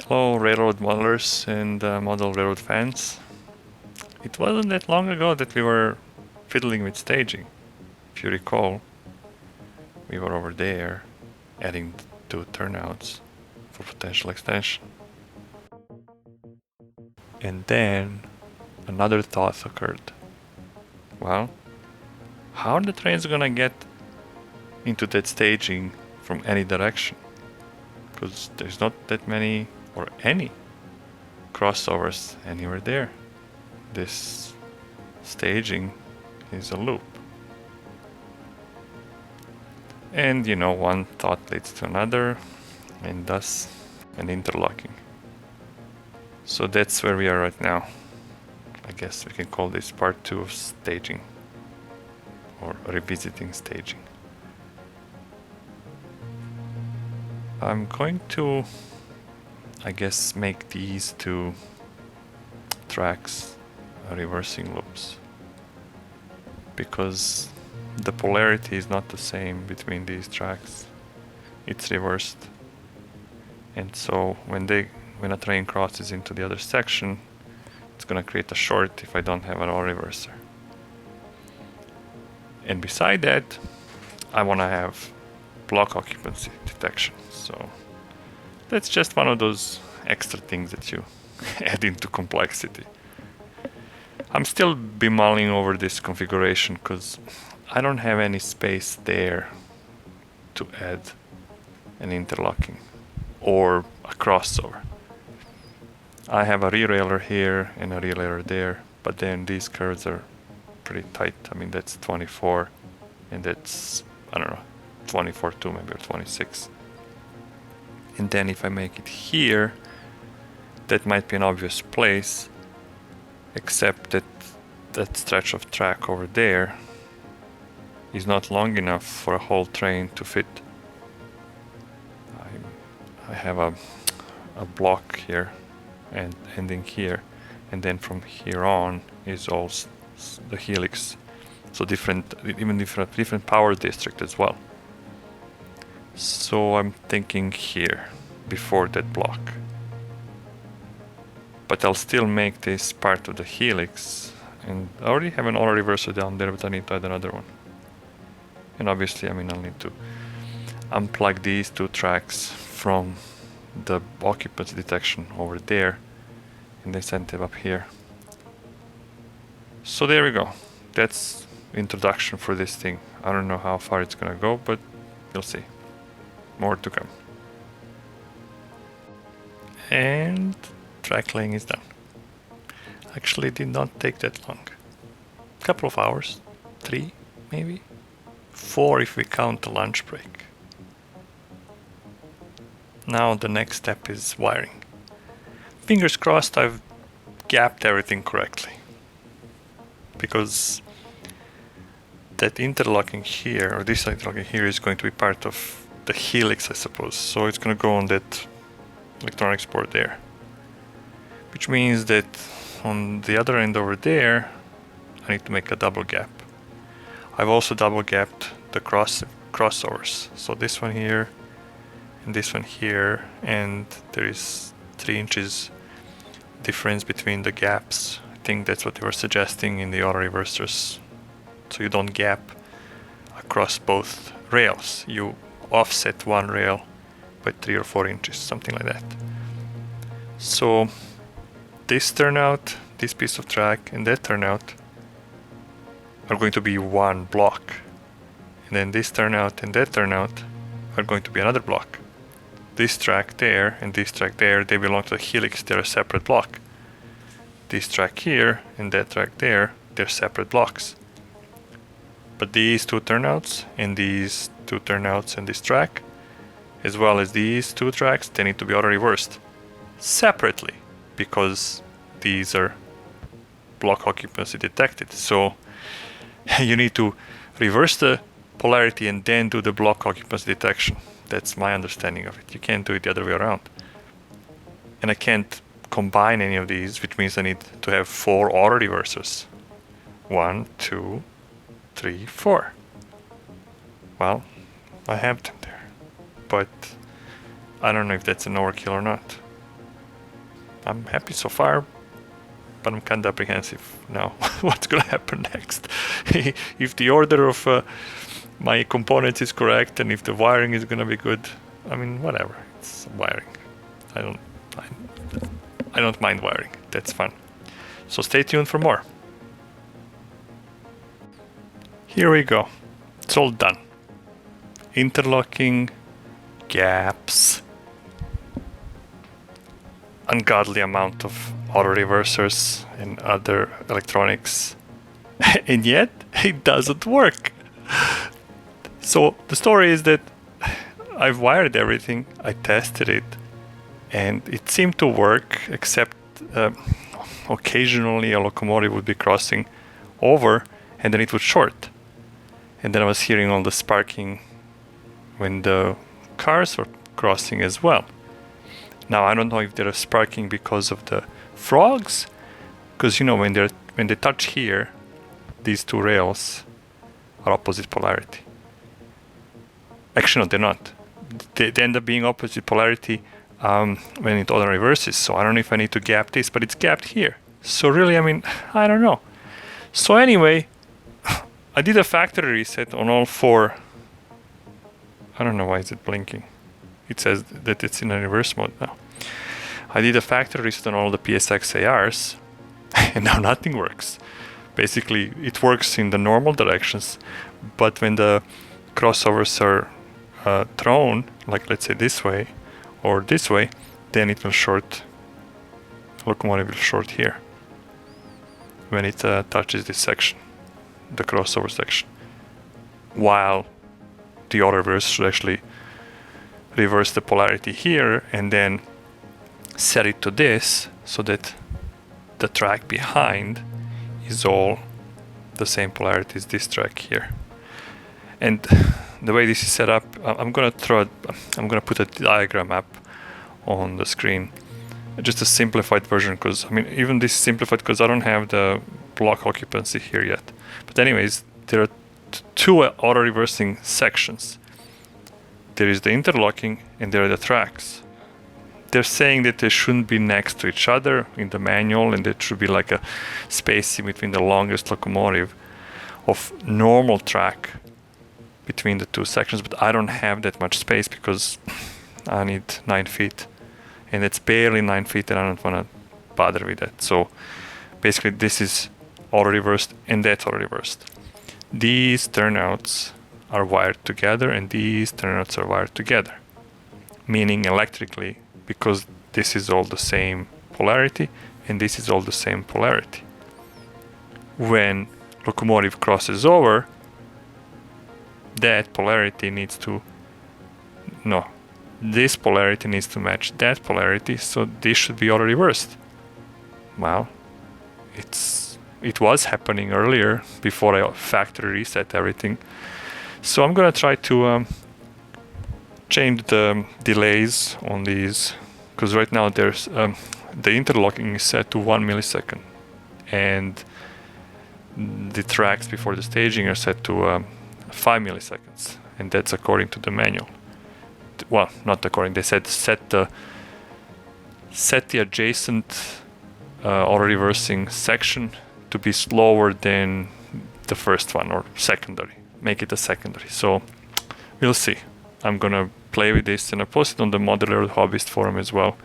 Hello railroad modelers and model railroad fans. It wasn't that long ago that we were fiddling with staging. If you recall, we were over there adding 2 turnouts for potential extension. And then another thought occurred. Well, how are the trains gonna get into that staging from any direction? Because there's not that many or any crossovers anywhere there. This staging is a loop. And one thought leads to another, and thus an interlocking. So that's where we are right now. I guess we can call this part 2 of staging, or revisiting staging. I'm going to, I guess, make these 2 tracks reversing loops, because the polarity is not the same between these tracks. It's reversed, and so when a train crosses into the other section, it's gonna create a short if I don't have an auto reverser. And beside that, I wanna have block occupancy detection. So that's just one of those extra things that you add into complexity. I'm still bemulling over this configuration because I don't have any space there to add an interlocking or a crossover. I have a re-railer here and a re-railer there, but then these curves are pretty tight. I mean, that's 24 and that's, I don't know, 24.2 maybe, or 26. And then if I make it here, that might be an obvious place, except that that stretch of track over there is not long enough for a whole train to fit. I have a block here and ending here, and then from here on is all the helix. So different power district as well. So I'm thinking here before that block. But I'll still make this part of the helix, and I already have an auto reverser down there, but I need to add another one. And obviously, I'll need to unplug these 2 tracks from the occupancy detection over there and then send them up here. So there we go. That's introduction for this thing. I don't know how far it's gonna go, but you'll see. More to come. And track laying is done. Actually, it did not take that long. A couple of hours, 3 maybe, 4 if we count the lunch break. Now the next step is wiring. Fingers crossed I've gapped everything correctly, because that interlocking here, or this interlocking here, is going to be part of the helix, I suppose. So it's going to go on that electronics board there, which means that on the other end over there I need to make a double gap. I've also double gapped the crossovers, so this one here and this one here, and there is 3 inches difference between the gaps. I think that's what they were suggesting in the auto reversers, so you don't gap across both rails. You offset one rail by 3 or 4 inches, something like that. So this turnout, this piece of track, and that turnout are going to be one block, and then this turnout and that turnout are going to be another block. This track there and this track there, they belong to the helix, they're a separate block. This track here and that track there, they're separate blocks. But these 2 turnouts and these 2 turnouts and this track, as well as these 2 tracks, they need to be auto reversed separately, because these are block occupancy detected. So you need to reverse the polarity and then do the block occupancy detection. That's my understanding of it. You can't do it the other way around. And I can't combine any of these, which means I need to have 4 auto reversers. 1, 2, 3, 4. Well, I have them there, but I don't know if that's an overkill or not. I'm happy so far, but I'm kind of apprehensive now. What's gonna happen next? If the order of my components is correct, and if the wiring is gonna be good, I mean, whatever. It's wiring. I don't mind wiring. That's fun. So stay tuned for more. Here we go. It's all done. Interlocking, gaps, ungodly amount of auto reversers and other electronics, and yet it doesn't work. So the story is that I've wired everything, I tested it, and it seemed to work, except occasionally a locomotive would be crossing over and then it would short. And then I was hearing all the sparking when the cars were crossing as well. Now I don't know if they're sparking because of the frogs, because you know when they touch here, these two rails are opposite polarity. Actually, no, they're not. They end up being opposite polarity when it auto reverses. So I don't know if I need to gap this, but it's gapped here. So really, I mean, I don't know. So anyway, I did a factory reset on all four. I don't know why is it blinking. It says that it's in a reverse mode now. I did a factory reset on all the PSX ARs, and now nothing works. Basically, it works in the normal directions, but when the crossovers are thrown, like let's say this way or this way, then it will short. Locomotive will short here when it touches this section, the crossover section, while the auto reverse should actually reverse the polarity here and then set it to this so that the track behind is all the same polarity as this track here. And the way this is set up, I'm gonna put a diagram up on the screen, just a simplified version, because I mean even this is simplified because I don't have the block occupancy here yet. But anyways, there are two auto reversing sections. There is the interlocking and there are the tracks. They're saying that they shouldn't be next to each other in the manual, and there should be like a space in between the longest locomotive of normal track between the two sections, but I don't have that much space because I need 9 feet, and it's barely 9 feet, and I don't want to bother with that. So basically this is auto reversed and that's auto reversed. These turnouts are wired together and these turnouts are wired together, meaning electrically, because this is all the same polarity and this is all the same polarity. When locomotive crosses over, that polarity needs to, no, this polarity needs to match that polarity, so this should be auto reversed. Well, it was happening earlier before I factory reset everything. So I'm gonna try to change the delays on these, because right now there's the interlocking is set to 1 millisecond and the tracks before the staging are set to 5 milliseconds, and that's according to the manual. Well, not according, they said set the adjacent auto reversing section to be slower than the first one, or secondary, make it a secondary. So we'll see. I'm gonna play with this, and I posted on the modular hobbyist forum as well,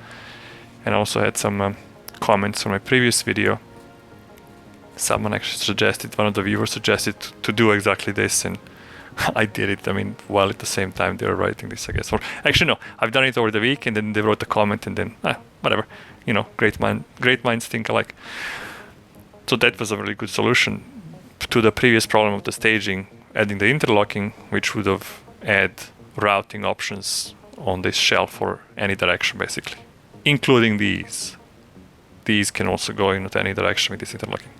and I also had some comments on my previous video. Someone actually suggested, one of the viewers suggested to do exactly this, and I did it. I mean, while at the same time they were writing this, I guess. Or actually, no, I've done it over the week, and then they wrote a comment, and then whatever. You know, great minds think alike. So that was a really good solution to the previous problem of the staging, adding the interlocking, which would have add routing options on this shell for any direction, basically, including these. These can also go in any direction with this interlocking.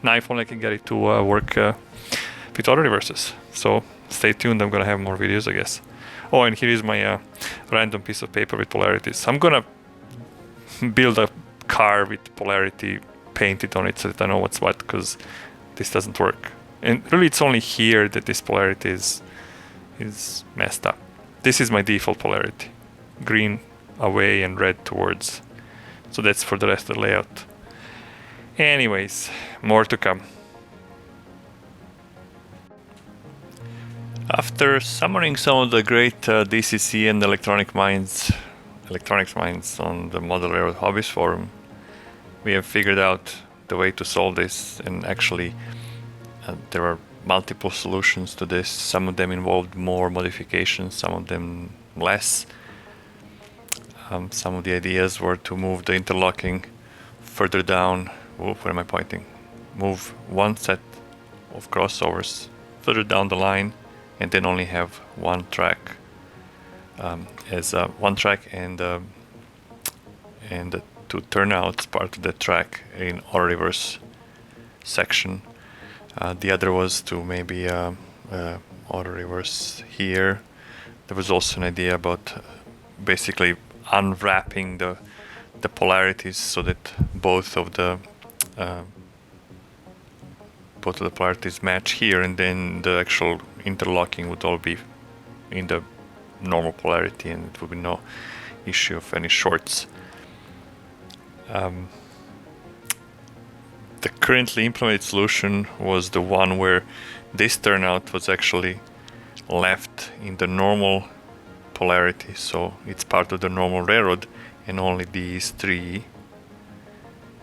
Now, if only I can get it to work with auto reverses. So stay tuned. I'm gonna have more videos, I guess. Oh, and here is my random piece of paper with polarities. I'm gonna build a car with polarity painted on it so that I know what's what, because this doesn't work. And really, it's only here that this polarity is messed up. This is my default polarity. green away and red towards. So that's for the rest of the layout. Anyways, more to come. After summoning some of the great DCC and electronics minds on the Model Railroad Hobbies forum, we have figured out the way to solve this, and actually there are multiple solutions to this. Some of them involved more modifications, some of them less. Some of the ideas were to move the interlocking further down. Where am I pointing? Move one set of crossovers further down the line, and then only have one track as one track and the two turnouts part of the track in auto reverse section. The other was to maybe auto reverse here. There was also an idea about basically unwrapping the polarities so that both of the polarities match here, and then the actual interlocking would all be in the normal polarity, and it would be no issue of any shorts. The currently implemented solution was the one where this turnout was actually left in the normal polarity, so it's part of the normal railroad, and only these three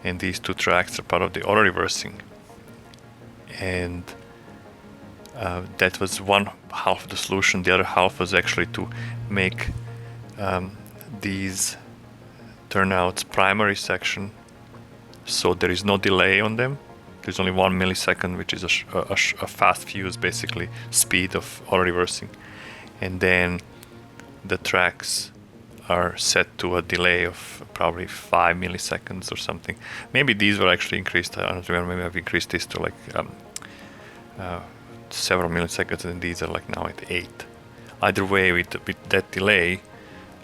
and these two tracks are part of the auto reversing. And that was one half of the solution. The other half was actually to make these turnouts primary section, so there is no delay on them. There's only 1 millisecond, which is a fast fuse, basically speed of auto reversing, and then the tracks are set to a delay of probably 5 milliseconds or something. Maybe these were actually increased. I don't remember. Maybe I've increased this to like several milliseconds, and these are like now at 8. Either way, with that delay,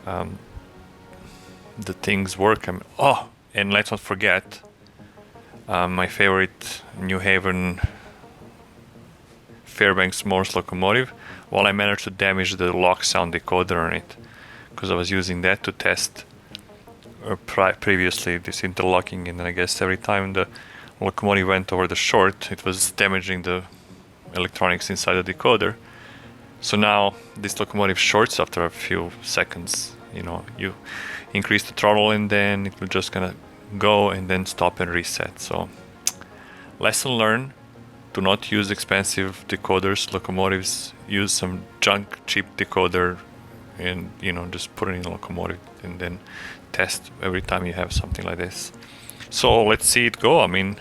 the things work. And let's not forget my favorite New Haven Fairbanks Morse locomotive. Well, I managed to damage the lock sound decoder on it, because I was using that to test previously this interlocking, and I guess every time the locomotive went over the short, it was damaging the electronics inside the decoder. So now this locomotive shorts after a few seconds. You increase the throttle, and then it will just kind of go and then stop and reset. So lesson learned: do not use expensive decoders. Locomotives use some junk cheap decoder, and just put it in the locomotive and then test every time you have something like this. So let's see it go. I mean,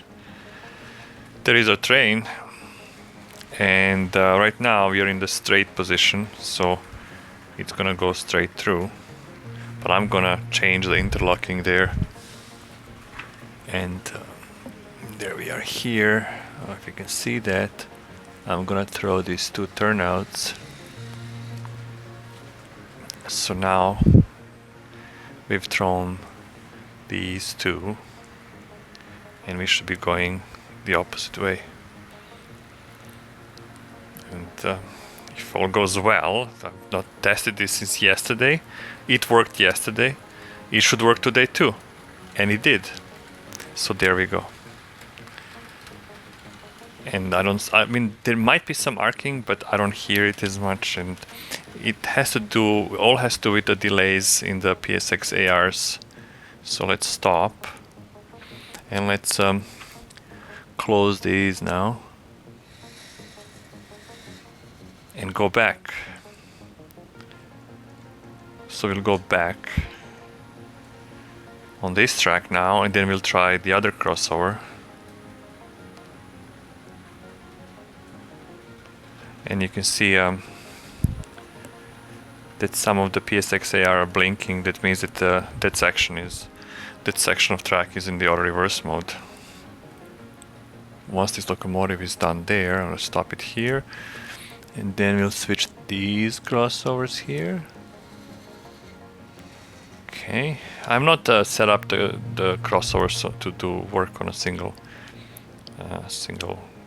there is a train, and right now we are in the straight position, so it's gonna go straight through, but I'm gonna change the interlocking there, and there we are here. I don't know if you can see that. I'm gonna throw these two turnouts. So now we've thrown these two, and we should be going the opposite way. And if all goes well, I've not tested this since yesterday. It worked yesterday. It should work today too, and it did. So there we go. And I mean, there might be some arcing, but I don't hear it as much, and it has to do with the delays in the PSX ARs. So let's stop, and let's close these now and go back. So we'll go back on this track now, and then we'll try the other crossover. And you can see that some of the PSXAR are blinking. That means that that section of track is in the auto reverse mode. Once this locomotive is done there, I'm going to stop it here, and then we'll switch these crossovers here. Okay, I'm not set up the crossovers to work on a single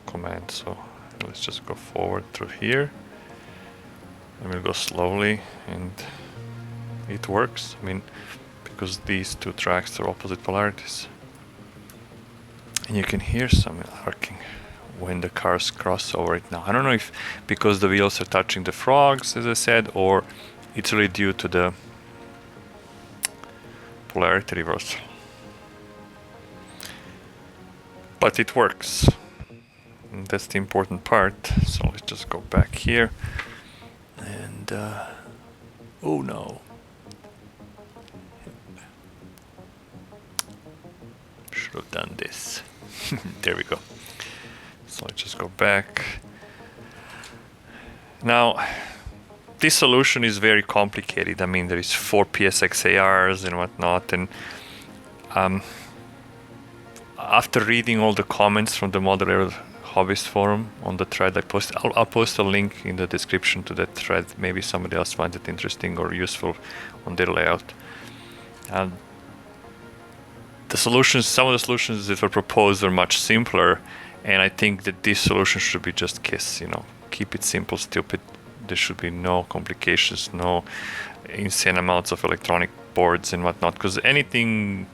command, so let's just go forward through here, and we'll go slowly, and it works. I mean, because these two tracks are opposite polarities. And you can hear some arcing when the cars cross over it now. I don't know if because the wheels are touching the frogs, as I said, or it's really due to the polarity reversal. But it works. And that's the important part. So let's just go back here. And oh no. Should have done this. There we go. So let's just go back. Now, this solution is very complicated. I mean, there is 4 PSXARs and whatnot, and after reading all the comments from the Model Hobbyist forum on the thread I posted, I'll post a link in the description to that thread. Maybe somebody else finds it interesting or useful on their layout. And the solutions, some of the solutions that were proposed are much simpler, and I think that this solution should be just KISS, you know, keep it simple, stupid. There should be no complications, no insane amounts of electronic boards and whatnot, because anything,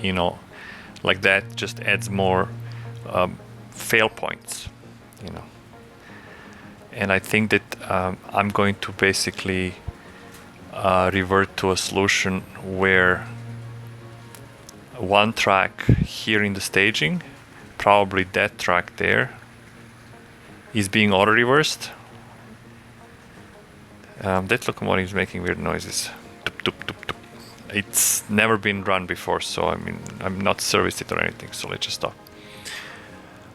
you know, like that just adds more fail points, you know. And I think that I'm going to basically revert to a solution where one track here in the staging, probably that track there, is being auto-reversed. That locomotive is making weird noises. Tup, tup, tup, tup. It's never been run before, so I mean, I'm not serviced it or anything, so let's just stop.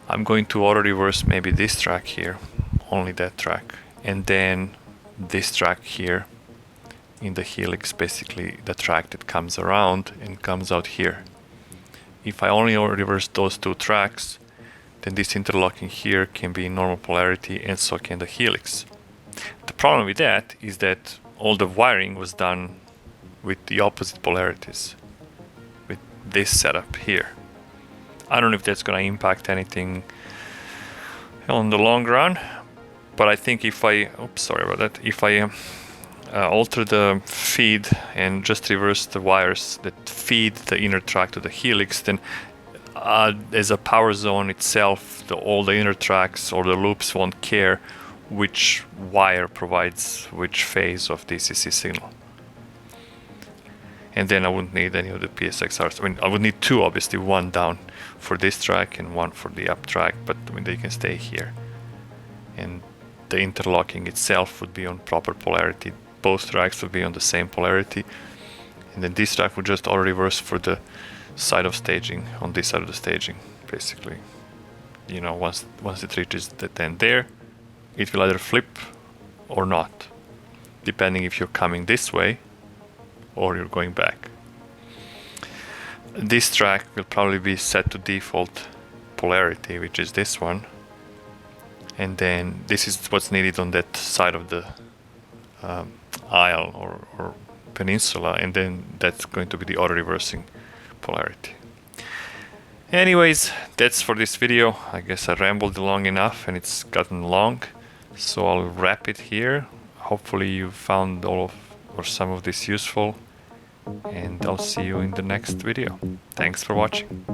I'm going to auto-reverse maybe this track here, only that track, and then this track here in the helix, basically the track that comes around and comes out here. If I only auto-reverse those 2 tracks, then this interlocking here can be in normal polarity, and so can the helix. The problem with that is that all the wiring was done with the opposite polarities, with this setup here. I don't know if that's going to impact anything on the long run, but I think if I, oops, sorry about that, if I alter the feed and just reverse the wires that feed the inner track to the helix, then as a power zone itself, all the inner tracks or the loops won't care which wire provides which phase of DCC signal. And then I wouldn't need any of the PSXRs. I mean, I would need 2, obviously, one down for this track and one for the up track, but I mean, they can stay here. And the interlocking itself would be on proper polarity. Both tracks would be on the same polarity. And then this track would just auto-reverse for the side of staging, on this side of the staging, basically. You know, once it reaches the end there, it will either flip or not, depending if you're coming this way or you're going back. This track will probably be set to default polarity, which is this one, and then this is what's needed on that side of the isle or peninsula, and then that's going to be the auto-reversing polarity. Anyways, that's for this video. I guess I rambled long enough and it's gotten long, so I'll wrap it here. Hopefully you found all of or some of this useful, and I'll see you in the next video. Thanks for watching.